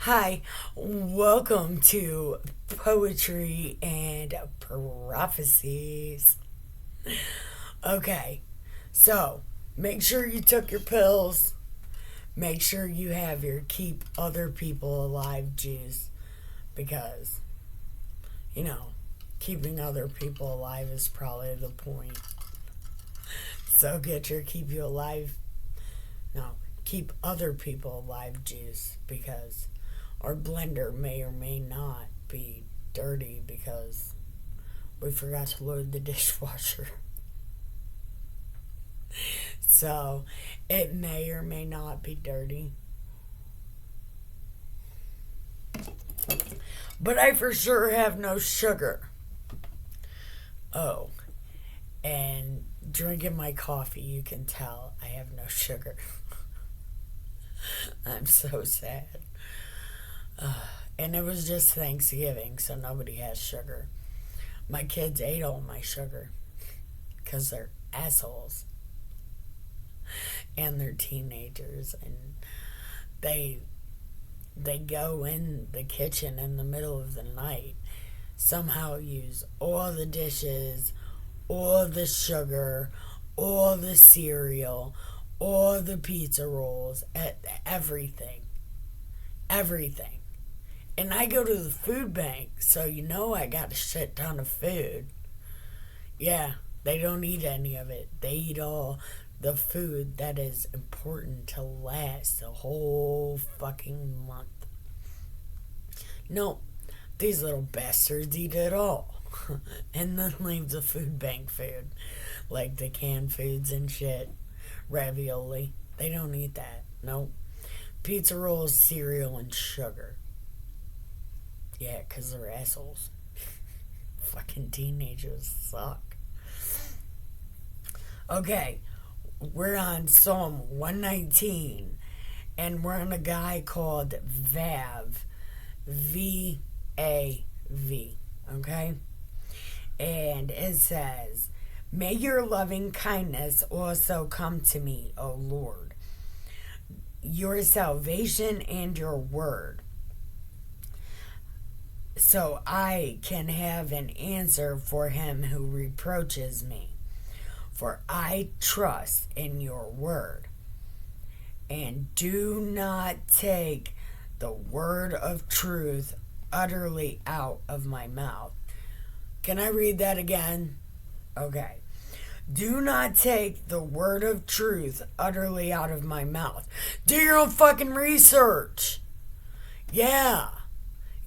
Hi, welcome to Poetry and Prophecies. Okay, so make sure you took your pills. Make sure you have your keep other people alive juice because, you know, keeping other people alive is probably the point. So get your keep you alive, no, keep other people alive juice because our blender may or may not be dirty because we forgot to load the dishwasher. So it may or may not be dirty. But I for sure have no sugar. Oh, and drinking my coffee, you can tell I have no sugar. I'm so sad. And it was just Thanksgiving, so nobody has sugar. My kids ate all my sugar because they're assholes and they're teenagers and they they go in the kitchen in the middle of the night, somehow use all the dishes, all the sugar, all the cereal, all the pizza rolls, everything. Everything. And I go to the food bank, so you know I got a shit ton of food. Yeah, they don't eat any of it. They eat all the food that is important to last the whole fucking month. No, these little bastards eat it all. And then leave the food bank food, like the canned foods and shit. Ravioli. They don't eat that. Nope. Pizza rolls, cereal, and sugar. Yeah, 'cause they're assholes. Fucking teenagers suck. Okay, we're on Psalm 119, and we're on a guy called Vav. V-A-V. Okay? And it says, May your loving kindness also come to me, O Lord, your salvation and your word, so I can have an answer for him who reproaches me. For I trust in your word, and do not take the word of truth utterly out of my mouth. Can I read that again? Okay. Do not take the word of truth utterly out of my mouth. Do your own fucking research. Yeah.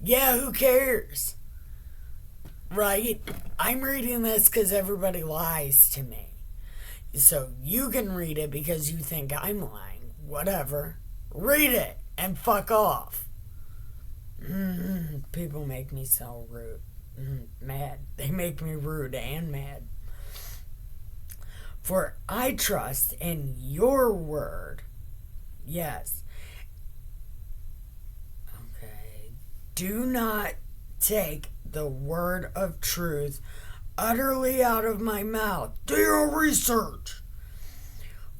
Yeah, who cares? Right? I'm reading this because everybody lies to me. So you can read it because you think I'm lying. Whatever. Read it and fuck off. People make me so rude. Mad. They make me rude and mad. For I trust in your word. Yes. Okay. Do not take the word of truth utterly out of my mouth. Do your research.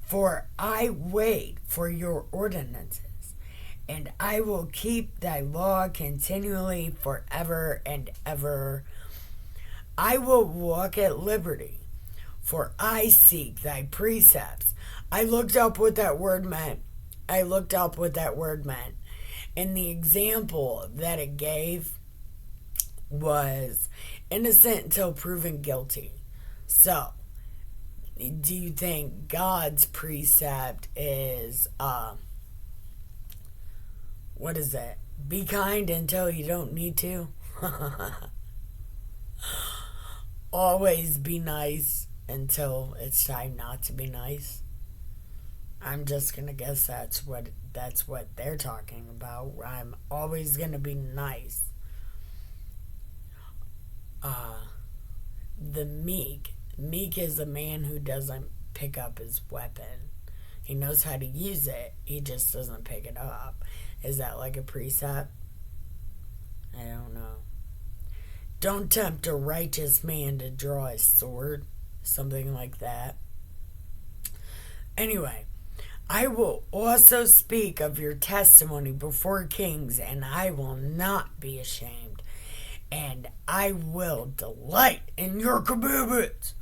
For I wait for your ordinances, and I will keep thy law continually forever and ever. I will walk at liberty, for I seek thy precepts. I looked up what that word meant. And the example that it gave was innocent until proven guilty. So, do you think God's precept is, what is it? Be kind until you don't need to? Always be nice until it's time not to be nice. I'm just gonna guess that's what they're talking about. I'm always gonna be nice. The meek is a man who doesn't pick up his weapon. He knows how to use it. He just doesn't pick it up. Is that like a precept? I don't know. Don't tempt a righteous man to draw his sword. Something like that. Anyway, I will also speak of your testimony before kings, and I will not be ashamed. And I will delight in your commandments,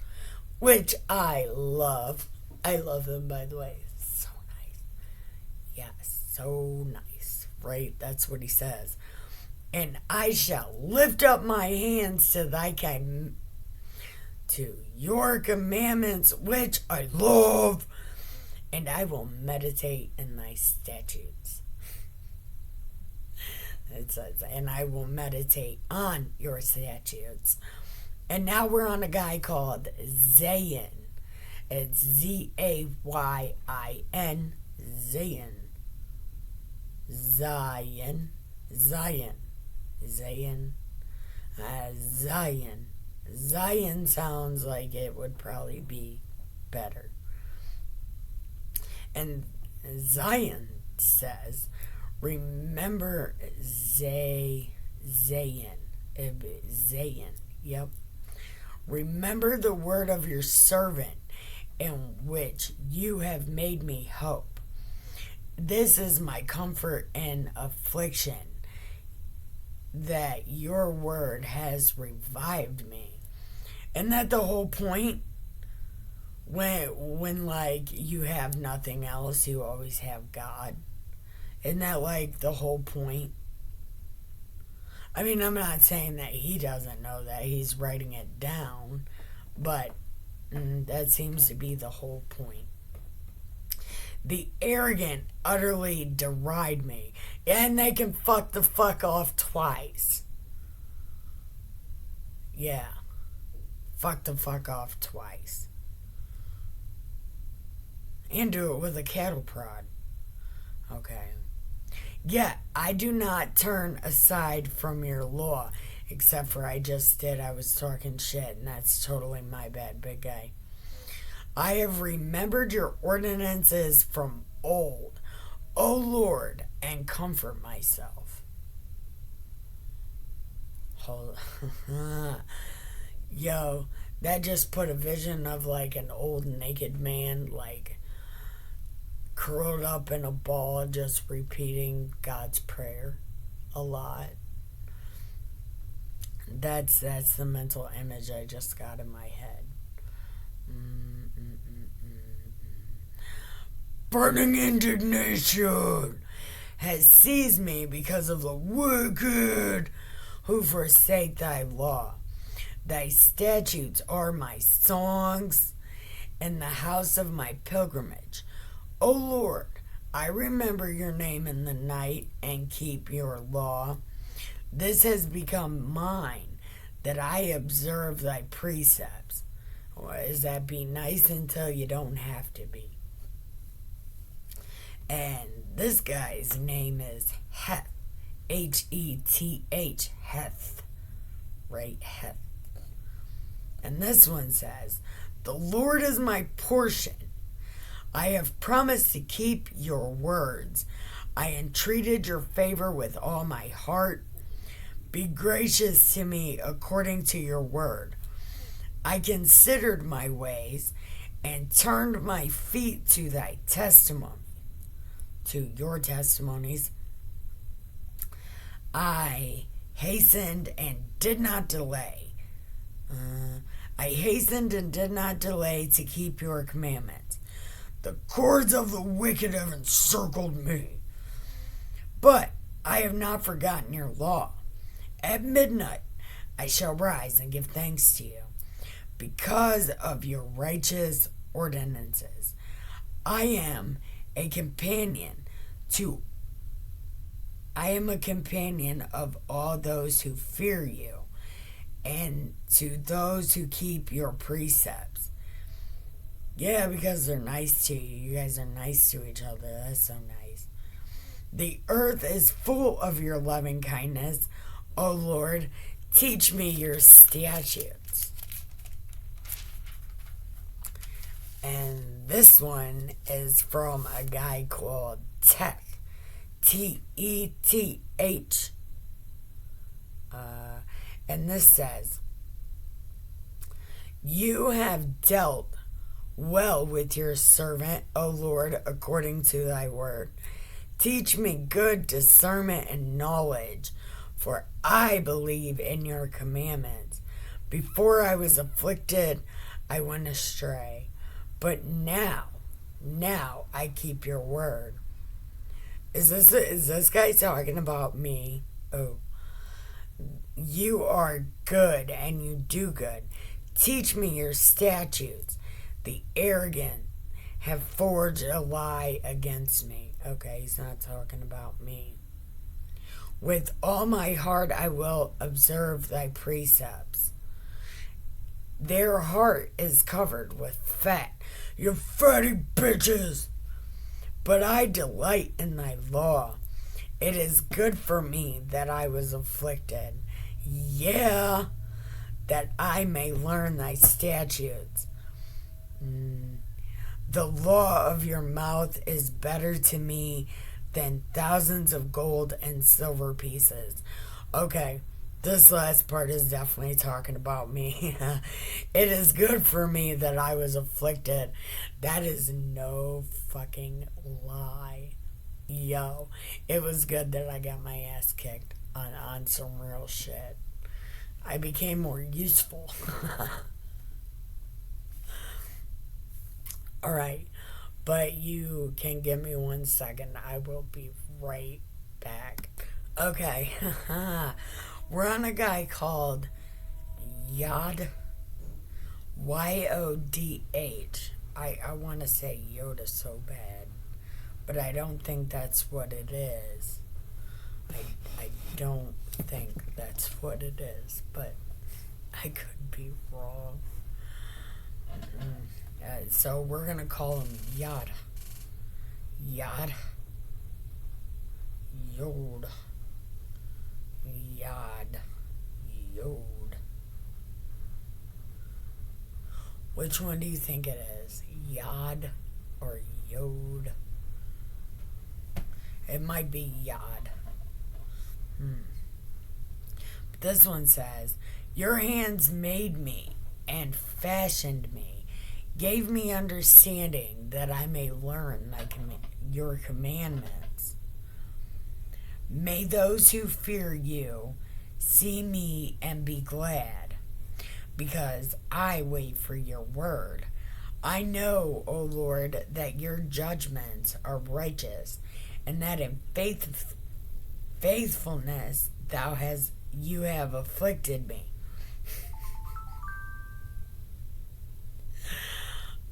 which I love. I love them, by the way. So nice. Yes, so nice. Right? That's what he says. And I shall lift up my hands to your commandments, which I love, and I will meditate in thy statutes. It says, and I will meditate on your statutes. And now we're on a guy called Zayin. It's Zayin. Zayin. Zion. Zion. Zayin. Zion. Zion sounds like it would probably be better. And Zion says, remember Zayin. Zayin. Yep. Remember the word of your servant, in which you have made me hope. This is my comfort in affliction, that your word has revived me. Isn't that the whole point? When like you have nothing else, you always have God. Isn't that like the whole point? I mean, I'm not saying that he doesn't know that. He's writing it down. But that seems to be the whole point. The arrogant utterly deride me. And they can fuck the fuck off twice. Yeah. Fuck the fuck off twice. And do it with a cattle prod. Okay. Yet I do not turn aside from your law. Except for I just did. I was talking shit. And that's totally my bad, big guy. I have remembered your ordinances from old, O Lord, and comfort myself. Hold Yo, that just put a vision of like an old naked man, like curled up in a ball, just repeating God's prayer a lot. That's the mental image I just got in my head. Burning indignation has seized me because of the wicked who forsake thy law. Thy statutes are my songs in the house of my pilgrimage. O Lord, I remember your name in the night and keep your law. This has become mine, that I observe thy precepts. Or is that be nice until you don't have to be? And this guy's name is Heth. Heth. Heth. Right? Heth. And this one says, the Lord is my portion. I have promised to keep your words. I entreated your favor with all my heart. Be gracious to me according to your word. I considered my ways and turned my feet to thy testimony, to your testimonies. I hastened and did not delay. I hastened and did not delay to keep your commandments. The cords of the wicked have encircled me. But I have not forgotten your law. At midnight I shall rise and give thanks to you because of your righteous ordinances. I am a companion of all those who fear you, and to those who keep your precepts. Yeah, because they're nice to you. You guys are nice to each other. That's so nice. The earth is full of your loving kindness. O Lord, teach me your statutes. And this one is from a guy called Teth. Teth. And this says, you have dealt well with your servant, O Lord, according to thy word. Teach me good discernment and knowledge, for I believe in your commandments. Before I was afflicted, I went astray, but now I keep your word. Is this guy talking about me? Oh. You are good and you do good. Teach me your statutes. The arrogant have forged a lie against me. Okay, he's not talking about me. With all my heart I will observe thy precepts. Their heart is covered with fat. You fatty bitches! But I delight in thy law. It is good for me that I was afflicted. Yeah, that I may learn thy statutes. The law of your mouth is better to me than thousands of gold and silver pieces. Okay, this last part is definitely talking about me. It is good for me that I was afflicted. That is no fucking lie. Yo, it was good that I got my ass kicked on some real shit. I became more useful. Alright, but you can give me 1 second. I will be right back. Okay, we're on a guy called Yod. Yodh. I want to say Yoda so bad, but I don't think that's what it is. I don't think that's what it is, but I could be wrong. So we're going to call him Yod. Yod. Yod. Yod. Yod. Which one do you think it is? Yod or Yod? It might be Yod. But this one says, your hands made me and fashioned me, gave me understanding that I may learn your commandments. May those who fear you see me and be glad, because I wait for your word. I know, O Lord, that your judgments are righteous, and that in faithfulness you have afflicted me.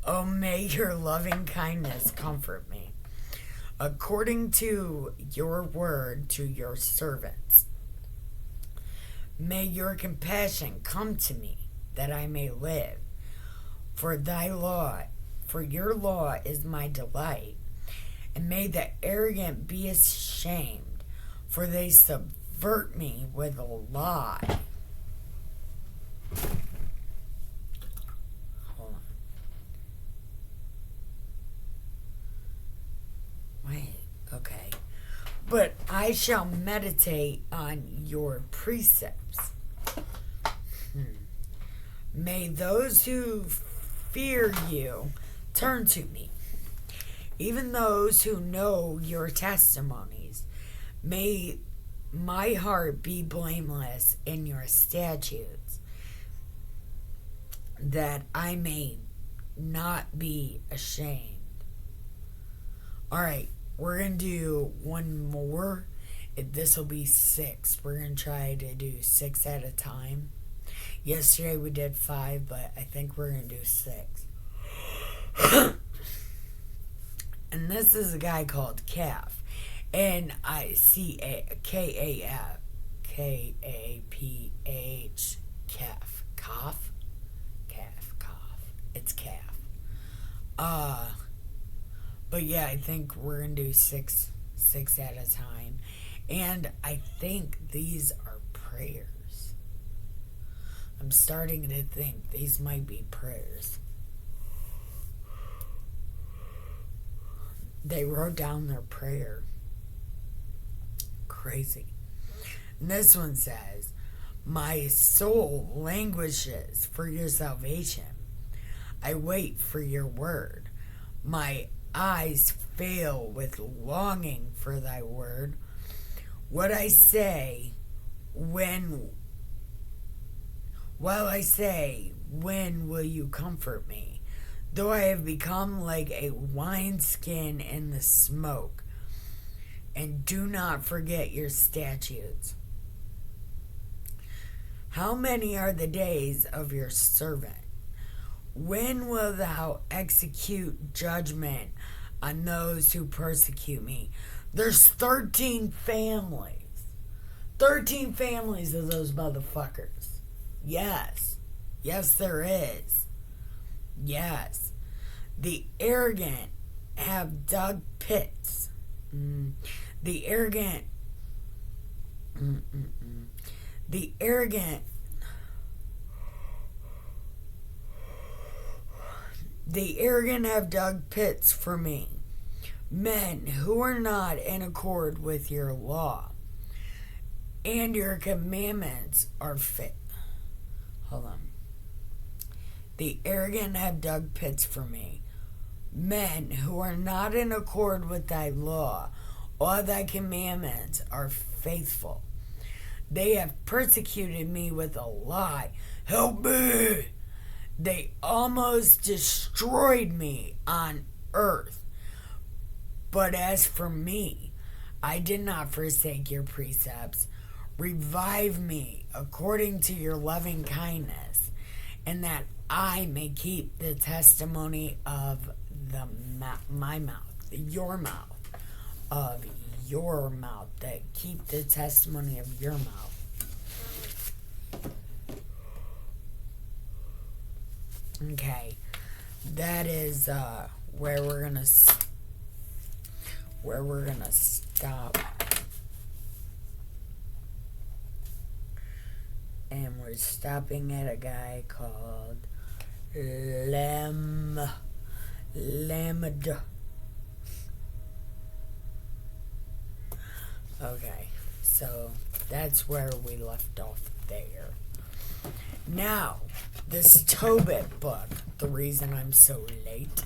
Oh, may your loving kindness comfort me, according to your word to your servants. May your compassion come to me, that I may live. For your law is my delight. And may the arrogant be ashamed, for they subvert me with a lie. Hold on. Wait, okay. But I shall meditate on your precepts. May those who fear you turn to me, even those who know your testimonies. May my heart be blameless in your statutes, that I may not be ashamed. Alright, we're going to do one more. This will be 6. We're going to try to do 6 at a time. Yesterday we did 5, but I think we're going to do 6. And this is a guy called Calf. Nicakaf. Kaph. Calf. Cough? Calf. It's Calf. But yeah, I think we're going to do 6 at a time. And I think these are prayers. I'm starting to think these might be prayers. They wrote down their prayer. Crazy. And this one says, my soul languishes for your salvation. I wait for your word. My eyes fail with longing for thy word. What I say when will you comfort me? Though I have become like a wineskin in the smoke, and do not forget your statutes. How many are the days of your servant? When will thou execute judgment on those who persecute me? There's 13 families. 13 families of those motherfuckers. Yes. Yes, there is. Yes. The arrogant have dug pits. The arrogant. The arrogant. The arrogant have dug pits for me. Men who are not in accord with your law and your commandments are fit. Hold on. The arrogant have dug pits for me. Men who are not in accord with thy law or thy commandments are faithful. They have persecuted me with a lie. Help me! They almost destroyed me on earth. But as for me, I did not forsake your precepts. Revive me according to your loving kindness, and that I may keep the testimony of my mouth, your mouth, of your mouth, that keep the testimony of your mouth. Okay, that is where we're gonna stop, and we're stopping at a guy called Lamed. Okay, so that's where we left off there. Now, this Tobit book, the reason I'm so late,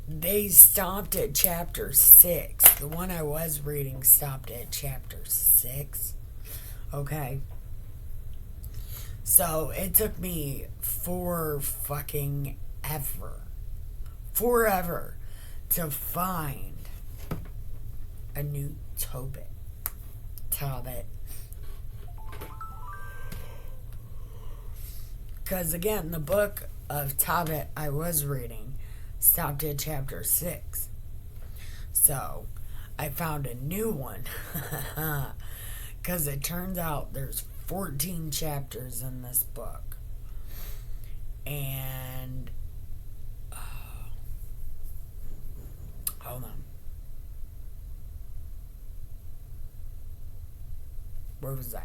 they stopped at chapter 6. The one I was reading stopped at chapter 6. Okay? So, it took me forever to find a new Tobit. Because again, the book of Tobit I was reading stopped at chapter 6. So, I found a new one. Because it turns out there's 14 chapters in this book. And hold on. Where was I?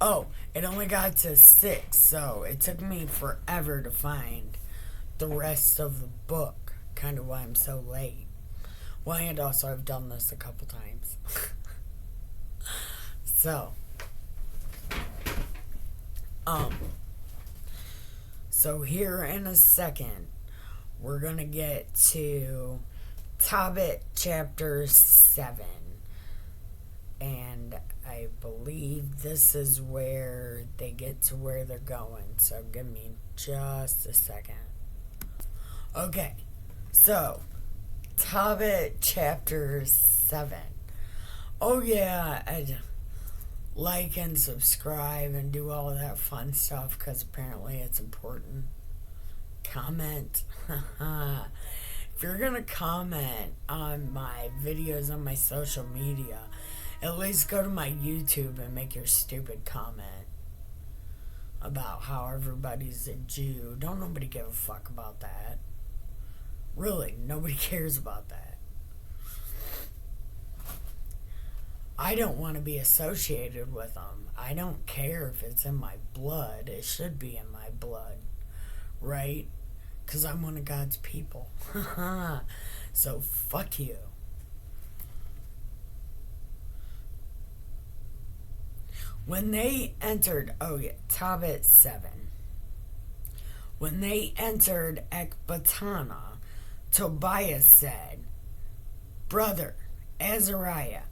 Oh, it only got to 6, so it took me forever to find the rest of the book. Kind of why I'm so late. Well, and also I've done this a couple times. So here in a second, we're gonna get to Tobit chapter 7. And I believe this is where they get to where they're going. So give me just a second. Okay, so Tobit chapter 7. Oh yeah, I'd like and subscribe and do all that fun stuff because apparently it's important. Comment. If you're gonna comment on my videos on my social media, at least go to my YouTube and make your stupid comment about how everybody's a Jew. Don't nobody give a fuck about that. Really, nobody cares about that. I don't want to be associated with them. I don't care if it's in my blood. It should be in my blood, right? Because I'm one of God's people. So fuck you. When they entered, Tobit 7. When they entered Ecbatana, Tobias said, Brother Azariah,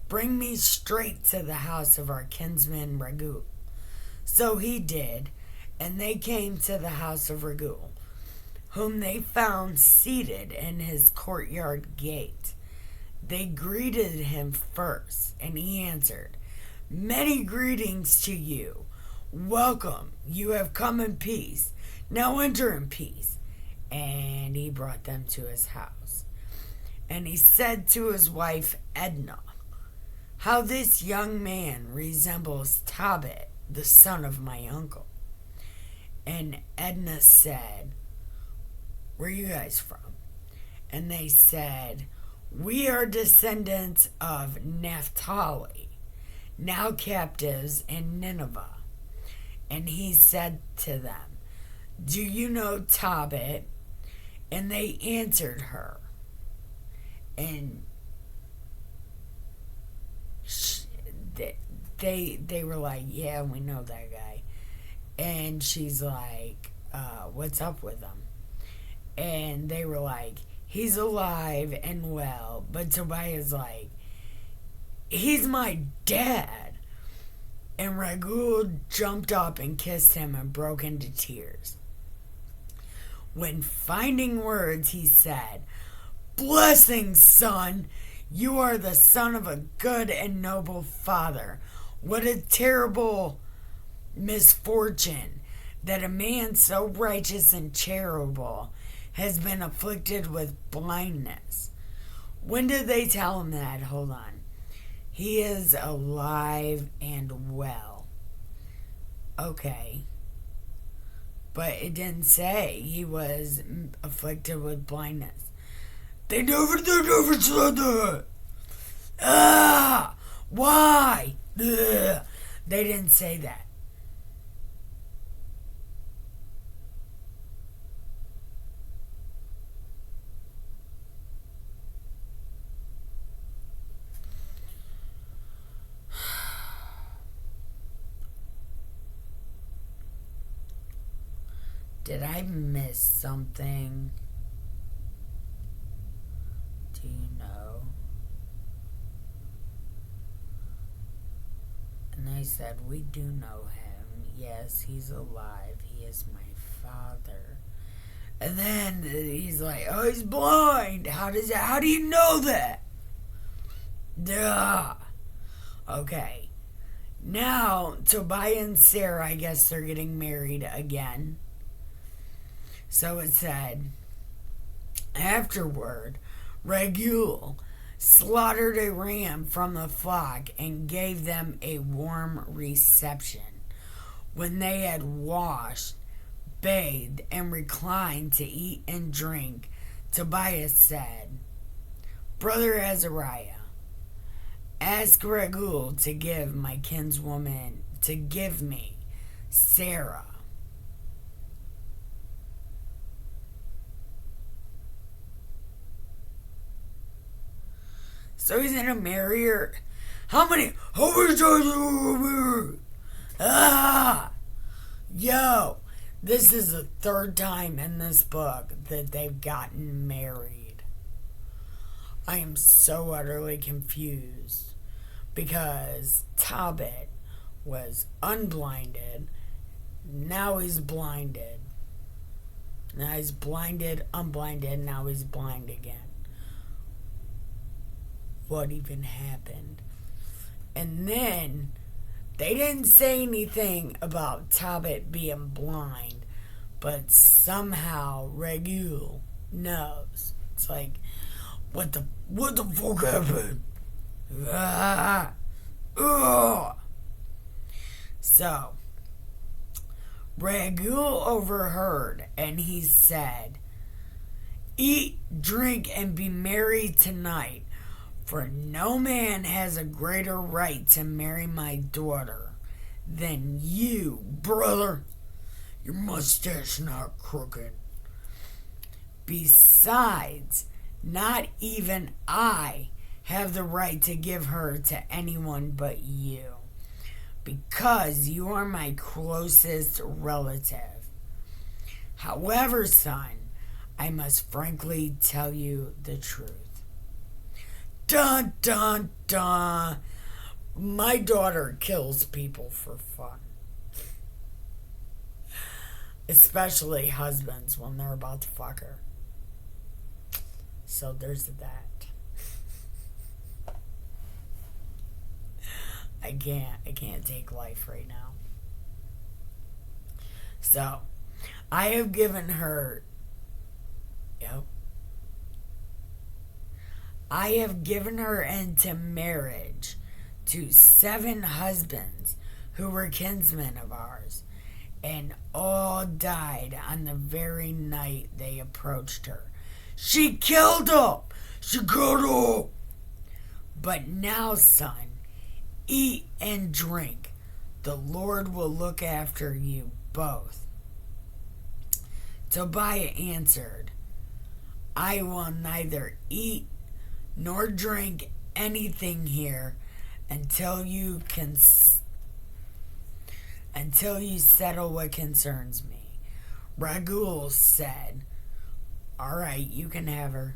bring me straight to the house of our kinsman Raguel. So he did, and they came to the house of Raguel, whom they found seated in his courtyard gate. They greeted him first, and he answered, Many greetings to you. Welcome, you have come in peace. Now enter in peace. And he brought them to his house. And he said to his wife Edna, How this young man resembles Tobit, the son of my uncle. And Edna said, Where are you guys from? And they said, We are descendants of Naphtali, now captives in Nineveh. And he said to them, Do you know Tobit? And they answered her. And they were like, Yeah, we know that guy. And she's like, What's up with him? And they were like, He's alive and well. But Tobiah's like, He's my dad. And Raguel jumped up and kissed him and broke into tears. When finding words, he said, Blessings, son. You are the son of a good and noble father. What a terrible misfortune that a man so righteous and charitable has been afflicted with blindness. When did they tell him that? Hold on. He is alive and well. Okay. But it didn't say he was afflicted with blindness. They never said that. Why? Ugh. They didn't say that. Did I miss something? Do you know? And they said, We do know him. Yes, he's alive. He is my father. And then he's like, Oh, he's blind. How do you know that? Duh. Okay. Now, Tobiah and Sarah, I guess they're getting married again. So it said, Afterward, Raguel slaughtered a ram from the flock and gave them a warm reception. When they had washed, bathed, and reclined to eat and drink, Tobias said, Brother Azariah, ask Raguel to give my kinswoman, to give me Sarah. So he's gonna marry her. How many times Yo, this is the third time in this book that they've gotten married. I am so utterly confused because Tobit was unblinded. Now he's blinded. Now he's blinded, unblinded, now he's blind again. What even happened? And then they didn't say anything about Tobit being blind, but somehow Raguel knows. It's like, what the fuck happened? So Raguel overheard, and he said, Eat, drink, and be merry tonight, for no man has a greater right to marry my daughter than you, brother. Your mustache not crooked. Besides, not even I have the right to give her to anyone but you, because you are my closest relative. However, son, I must frankly tell you the truth. Dun dun dun. My daughter kills people for fun. Especially husbands when they're about to fuck her. So there's that. I can't take life right now. So I have given her I have given her into marriage to 7 husbands who were kinsmen of ours, and all died on the very night they approached her. She killed them! She killed them! But now, son, eat and drink. The Lord will look after you both. Tobiah answered, I will neither eat nor drink anything here until you settle what concerns me. Raguel said, all right, you can have her,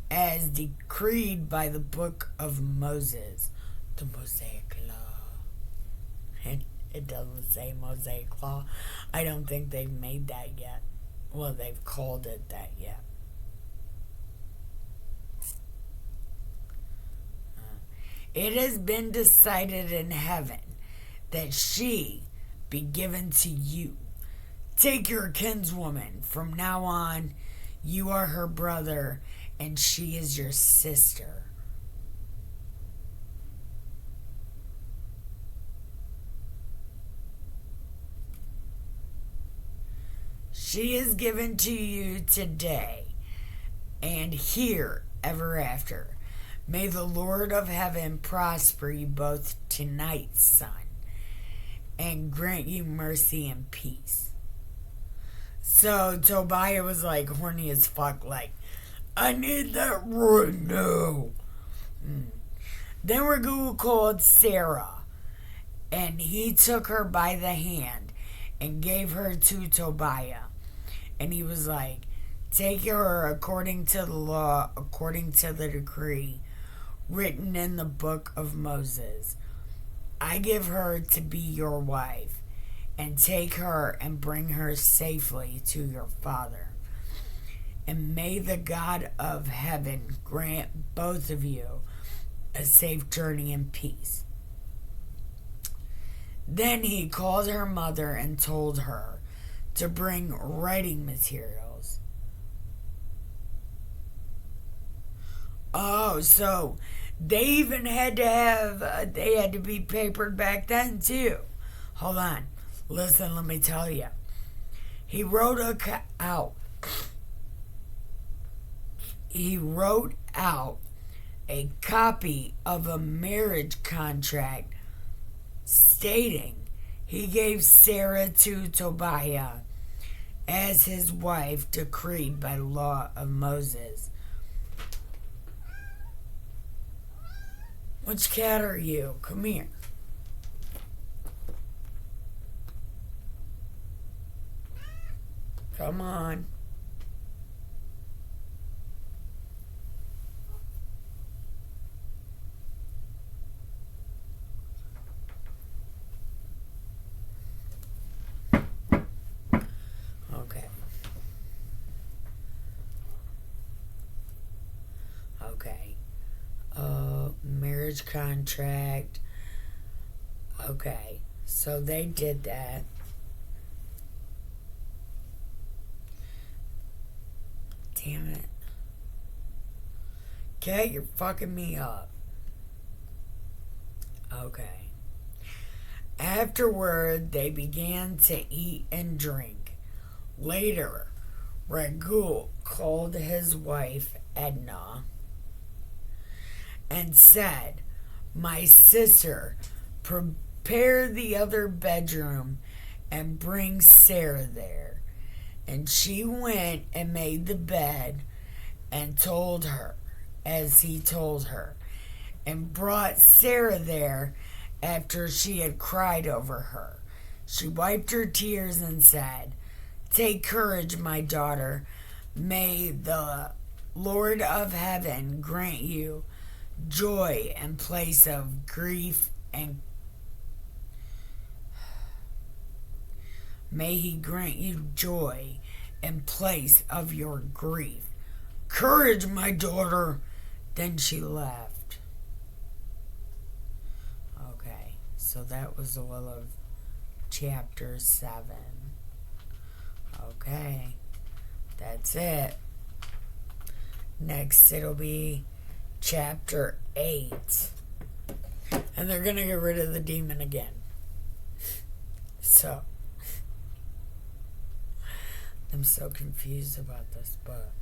as decreed by the book of Moses, the Mosaic Law. It doesn't say Mosaic Law. I don't think they've made that yet. Well, they've called it that yet. It has been decided in heaven that she be given to you. Take your kinswoman. From now on, you are her brother, and she is your sister. She is given to you today, and here ever after. May the Lord of heaven prosper you both tonight, son, and grant you mercy and peace. So Tobiah was like horny as fuck, like, I need that right now. Then Raguel called Sarah, and he took her by the hand and gave her to Tobiah. And he was like, take her according to the law, according to the decree written in the book of Moses. I give her to be your wife, and take her and bring her safely to your father. And may the God of heaven grant both of you a safe journey in peace. Then he called her mother and told her to bring writing materials. Oh, so they even had to be papered back then too. Hold on. Listen, let me tell you. He wrote out a copy of a marriage contract stating he gave Sarah to Tobiah as his wife decreed by law of Moses. Which cat are you? Come here. Come on. Okay. Marriage contract. Okay. So they did that. Damn it. Okay, you're fucking me up. Okay. Afterward, they began to eat and drink. Later, Raguel called his wife Edna and said, my sister, prepare the other bedroom and bring Sarah there. And she went and made the bed and told her, as he told her, and brought Sarah there after she had cried over her. She wiped her tears and said, Take courage, my daughter. May the Lord of heaven grant you joy in place of grief, and may he grant you joy in place of your grief. Courage, my daughter. Then she left. Okay, so that was all of chapter 7. Okay, that's it. Next it'll be chapter 8. And they're going to get rid of the demon again. So, I'm so confused about this book.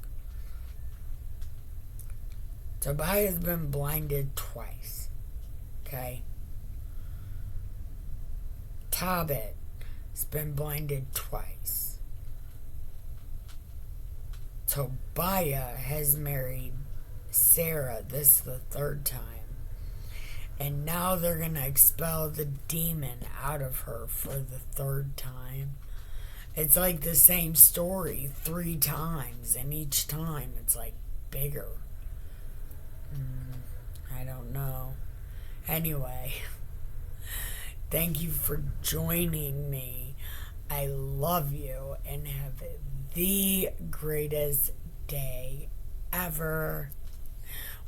Tobiah's been blinded twice. Okay? Tobit has been blinded twice. Tobiah has married Sarah. This is the 3rd time. And now they're going to expel the demon out of her for the 3rd time. It's like the same story 3 times. And each time it's like bigger. I don't know. Anyway, thank you for joining me. I love you and have the greatest day ever.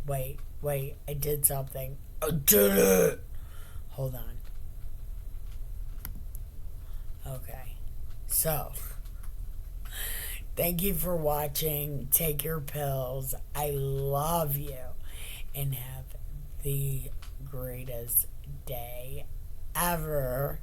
Wait, I did something. I did it! Hold on. Okay, so, thank you for watching. Take your pills. I love you. And have the greatest day ever.